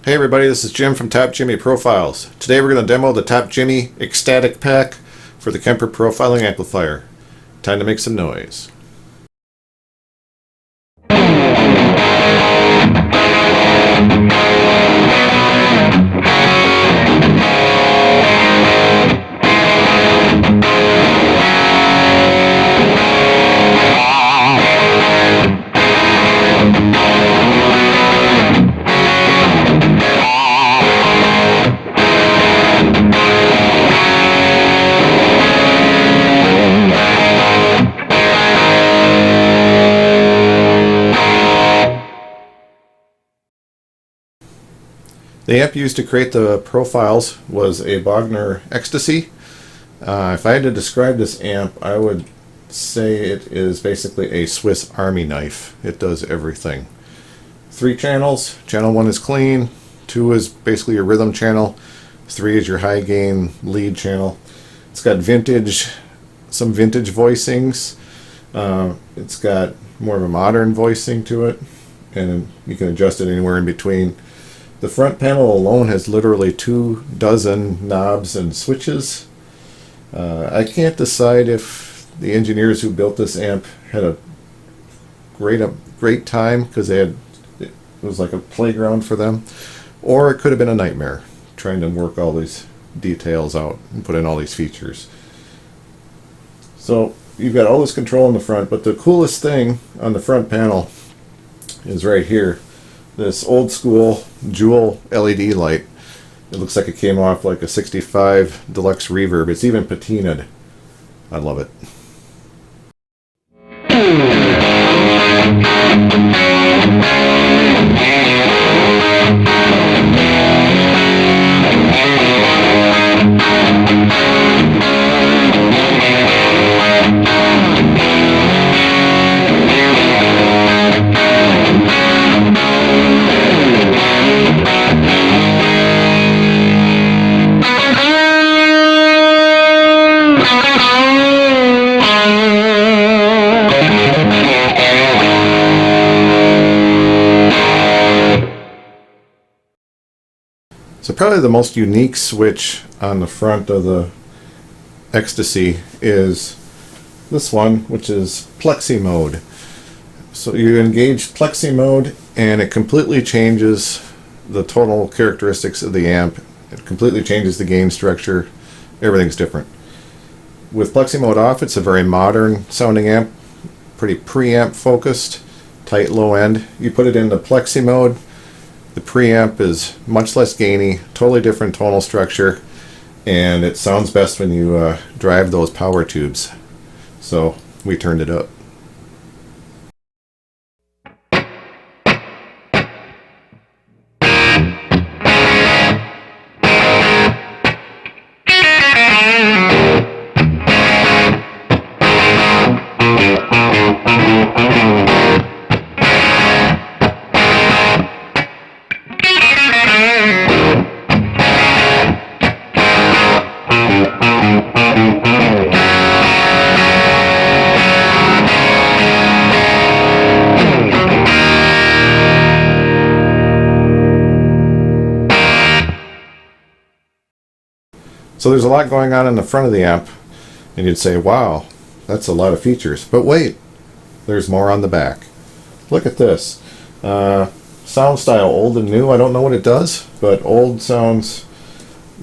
Hey everybody, this is Jim from Top Jimi Profiles. Today we're going to demo the Top Jimi Ecstatic pack for the Kemper profiling amplifier. Time to make some noise. The amp used to create the profiles was a Bogner Ecstasy. If I had to describe this amp, I would say it is basically a Swiss Army knife. It does everything. 3 channels. Channel 1 is clean. 2 is basically your rhythm channel. 3 is your high gain lead channel. It's got some vintage voicings. It's got more of a modern voicing to it, and you can adjust it anywhere in between. The front panel alone has literally 24 knobs and switches. I can't decide if the engineers who built this amp had a great time because it was like a playground for them, or it could have been a nightmare trying to work all these details out and put in all these features. So you've got all this control in the front, but the coolest thing on the front panel is right here. This old school jewel LED light. It looks like it came off like a 65 deluxe reverb. It's even patinaed. I love it. So probably the most unique switch on the front of the Ecstasy is this one, which is Plexi mode. So you engage Plexi mode and it completely changes the total characteristics of the amp. It completely changes the gain structure. Everything's different. With Plexi mode off, it's a very modern sounding amp, pretty preamp focused, tight low end. You put it into Plexi mode, the preamp is much less gainy, totally different tonal structure, and it sounds best when you drive those power tubes. So we turned it up. So there's a lot going on in the front of the amp, and you'd say, wow, that's a lot of features. But wait, there's more on the back. Look at this. Sound style, old and new. I don't know what it does, but old sounds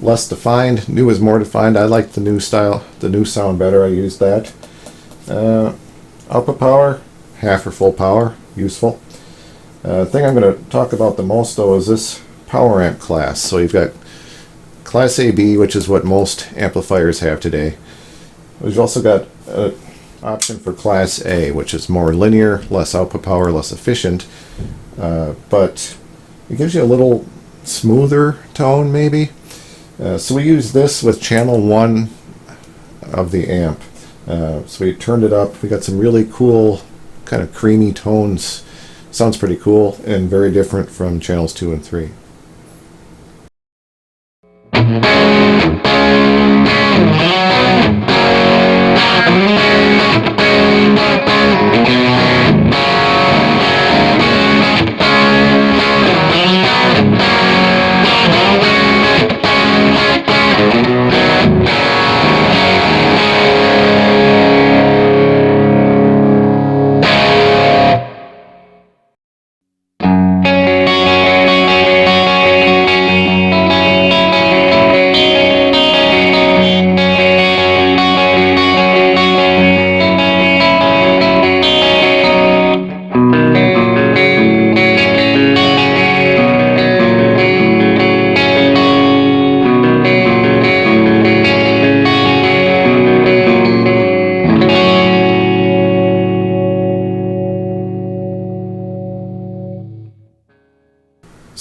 less defined. New is more defined. I like the new style, the new sound better. I use that. Output power, half or full power, useful. The thing I'm going to talk about the most, though, is this power amp class. So you've got Class AB, which is what most amplifiers have today. We've also got an option for Class A, which is more linear, less output power, less efficient, but it gives you a little smoother tone maybe. So we use this with channel 1 of the amp. So we turned it up. We got some really cool kind of creamy tones. Sounds pretty cool and very different from channels 2 and 3.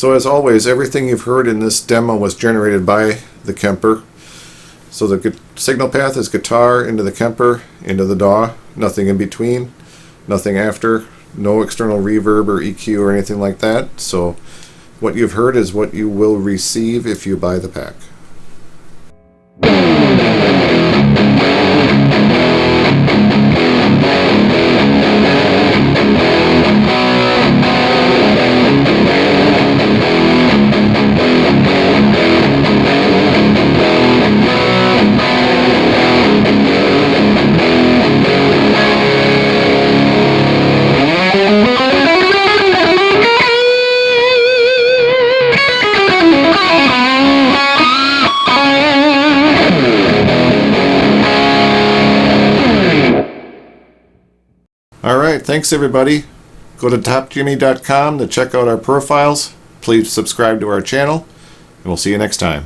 So as always, everything you've heard in this demo was generated by the Kemper. So the signal path is guitar into the Kemper, into the DAW, nothing in between, nothing after, no external reverb or EQ or anything like that. So what you've heard is what you will receive if you buy the pack. Alright, thanks everybody. Go to topjimi.com to check out our profiles. Please subscribe to our channel, and we'll see you next time.